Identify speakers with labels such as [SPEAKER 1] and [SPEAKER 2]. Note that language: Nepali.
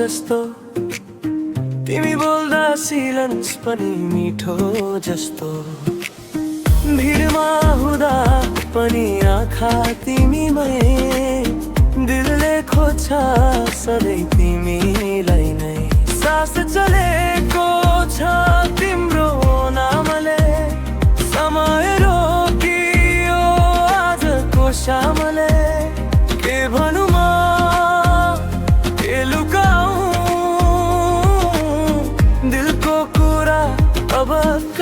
[SPEAKER 1] जस्तो तिमी बोल्दा सिलेन्स पनि मिठो जस्तो भिडमा हुँदा पनि आँखा तिमीमै दिलले खोज्छ सधैँ तिमीलाई नै सास चलेको छ तिम्रो